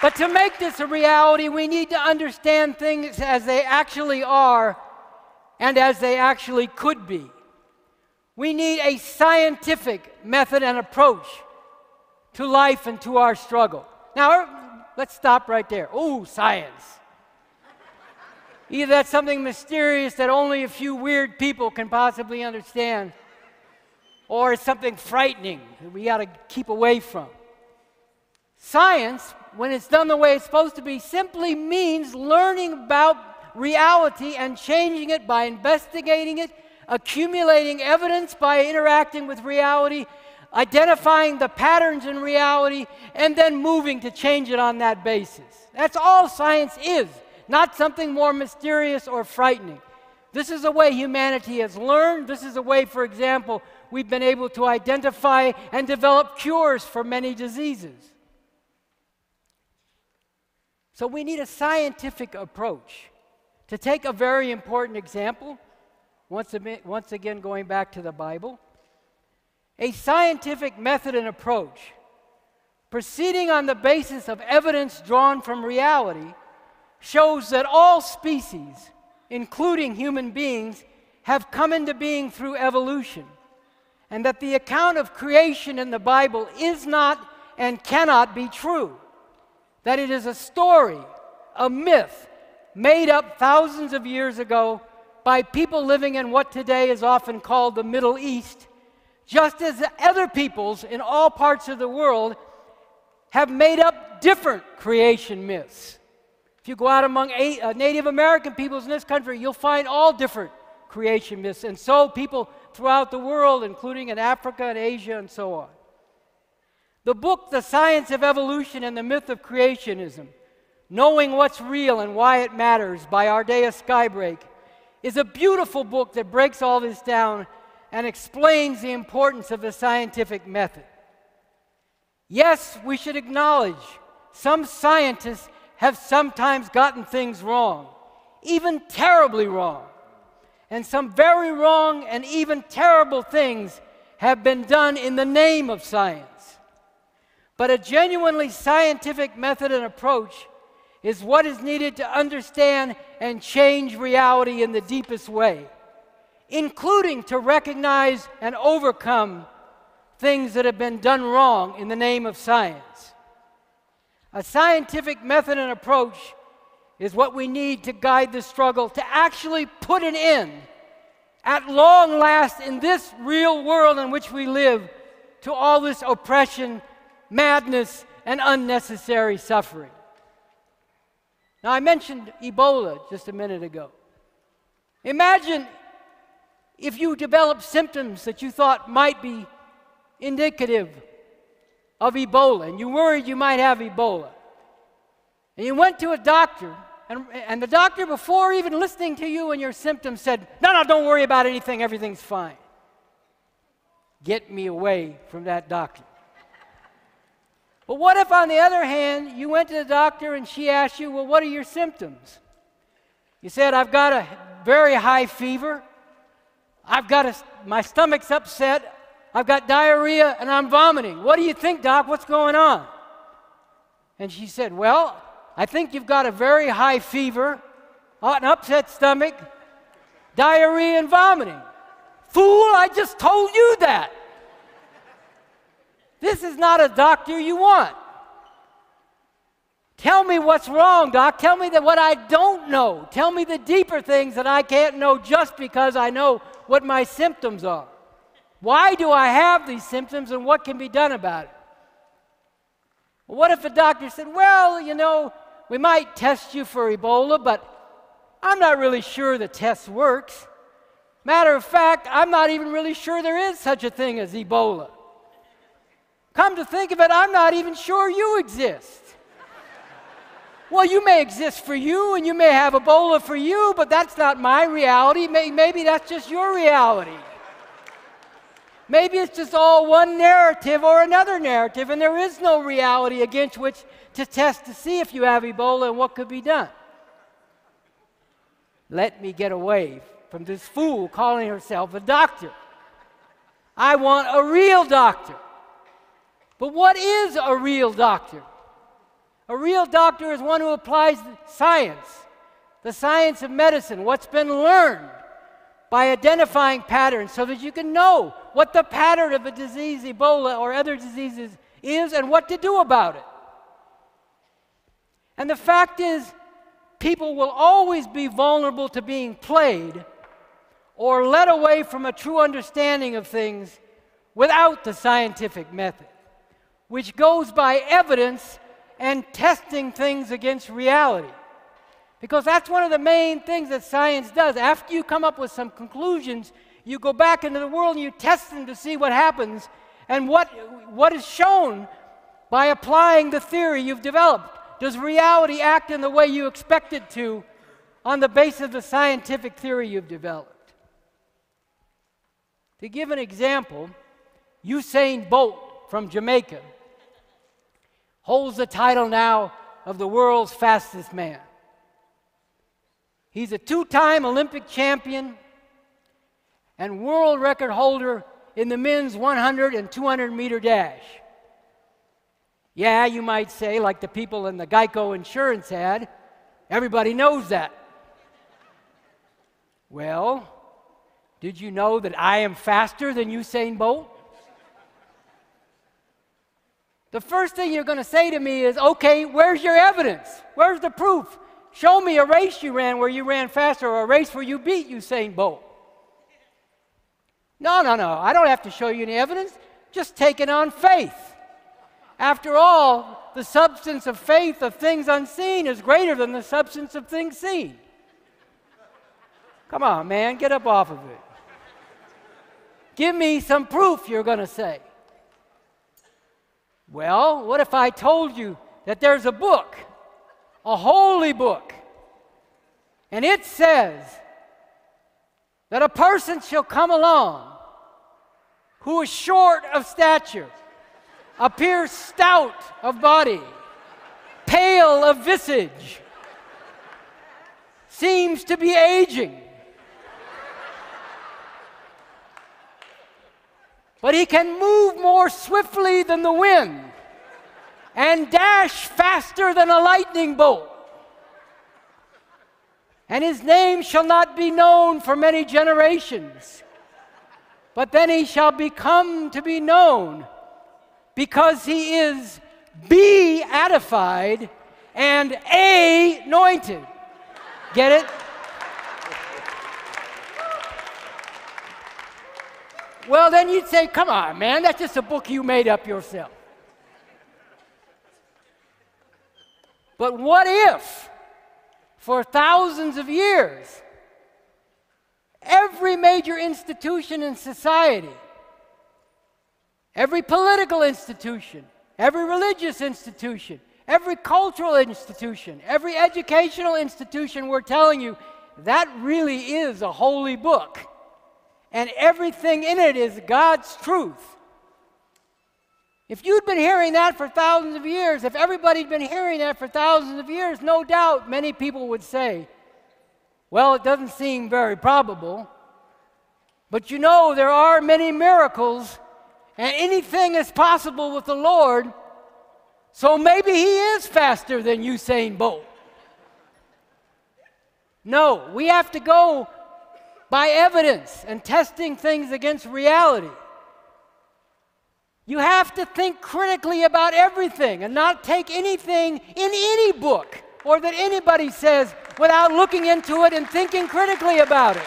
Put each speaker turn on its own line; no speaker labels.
But to make this a reality, we need to understand things as they actually are and as they actually could be. We need a scientific method and approach to life and to our struggle. Now, let's stop right there. Oh, science. Either that's something mysterious that only a few weird people can possibly understand, or it's something frightening that we got to keep away from. Science, when it's done the way it's supposed to be, simply means learning about reality and changing it by investigating it, accumulating evidence by interacting with reality, identifying the patterns in reality, and then moving to change it on that basis. That's all science is, not something more mysterious or frightening. This is the way humanity has learned. This is the way, for example, we've been able to identify and develop cures for many diseases. So we need a scientific approach. To take a very important example, once again going back to the Bible, a scientific method and approach, proceeding on the basis of evidence drawn from reality, shows that all species, including human beings, have come into being through evolution, and that the account of creation in the Bible is not and cannot be true, that it is a story, a myth, made up thousands of years ago by people living in what today is often called the Middle East, just as other peoples in all parts of the world have made up different creation myths. If you go out among Native American peoples in this country, you'll find all different creation myths, and so people throughout the world, including in Africa and Asia and so on. The book, The Science of Evolution and the Myth of Creationism, Knowing What's Real and Why It Matters by Ardea Skybrake, is a beautiful book that breaks all this down and explains the importance of the scientific method. Yes, we should acknowledge some scientists have sometimes gotten things wrong, even terribly wrong. And some very wrong and even terrible things have been done in the name of science. But a genuinely scientific method and approach is what is needed to understand and change reality in the deepest way, including to recognize and overcome things that have been done wrong in the name of science. A scientific method and approach is what we need to guide the struggle to actually put an end, at long last, in this real world in which we live, to all this oppression, madness, and unnecessary suffering. Now, I mentioned Ebola just a minute ago. Imagine if you developed symptoms that you thought might be indicative of Ebola, and you worried you might have Ebola. And you went to a doctor, and the doctor, before even listening to you and your symptoms, said, no, don't worry about anything, everything's fine. Get me away from that doctor. But what if, on the other hand, you went to the doctor and she asked you, well, what are your symptoms? You said, I've got a very high fever, my stomach's upset, I've got diarrhea, and I'm vomiting. What do you think, doc? What's going on? And she said, well, I think you've got a very high fever, an upset stomach, diarrhea, and vomiting. Fool, I just told you that. This is not a doctor you want. Tell me what's wrong, doc. Tell me what I don't know. Tell me the deeper things that I can't know just because I know what my symptoms are. Why do I have these symptoms, and what can be done about it? Well, what if the doctor said, well, you know, we might test you for Ebola, but I'm not really sure the test works. Matter of fact, I'm not even really sure there is such a thing as Ebola. Come to think of it, I'm not even sure you exist. Well, you may exist for you, and you may have Ebola for you, but that's not my reality. Maybe that's just your reality. Maybe it's just all one narrative or another narrative, and there is no reality against which to test to see if you have Ebola and what could be done. Let me get away from this fool calling herself a doctor. I want a real doctor. But what is a real doctor? A real doctor is one who applies science, the science of medicine, what's been learned, by identifying patterns so that you can know what the pattern of a disease, Ebola or other diseases, is and what to do about it. And the fact is, people will always be vulnerable to being played or led away from a true understanding of things without the scientific method, which goes by evidence and testing things against reality. Because that's one of the main things that science does. After you come up with some conclusions, you go back into the world and you test them to see what happens and what is shown by applying the theory you've developed. Does reality act in the way you expect it to on the basis of the scientific theory you've developed? To give an example, Usain Bolt from Jamaica holds the title now of the world's fastest man. He's a two-time Olympic champion and world record holder in the men's 100 and 200 meter dash. Yeah, you might say, like the people in the Geico insurance ad, everybody knows that. Well, did you know that I am faster than Usain Bolt? The first thing you're going to say to me is, okay, where's your evidence? Where's the proof? Show me a race you ran where you ran faster or a race where you beat Usain Bolt. No, I don't have to show you any evidence. Just take it on faith. After all, the substance of faith of things unseen is greater than the substance of things seen. Come on, man, get up off of it. Give me some proof, you're going to say. Well, what if I told you that there's a book, a holy book, and it says that a person shall come along who is short of stature, appears stout of body, pale of visage, seems to be aging, but he can move more swiftly than the wind and dash faster than a lightning bolt. And his name shall not be known for many generations, but then he shall become to be known because he is beatified and anointed. Get it? Well, then you'd say, come on, man, that's just a book you made up yourself. But what if, for thousands of years, every major institution in society, every political institution, every religious institution, every cultural institution, every educational institution, we're telling you that really is a holy book, and everything in it is God's truth. If you'd been hearing that for thousands of years, if everybody'd been hearing that for thousands of years, no doubt many people would say, well, it doesn't seem very probable, but you know there are many miracles, and anything is possible with the Lord, so maybe he is faster than Usain Bolt. No, we have to go by evidence and testing things against reality. You have to think critically about everything and not take anything in any book or that anybody says without looking into it and thinking critically about it.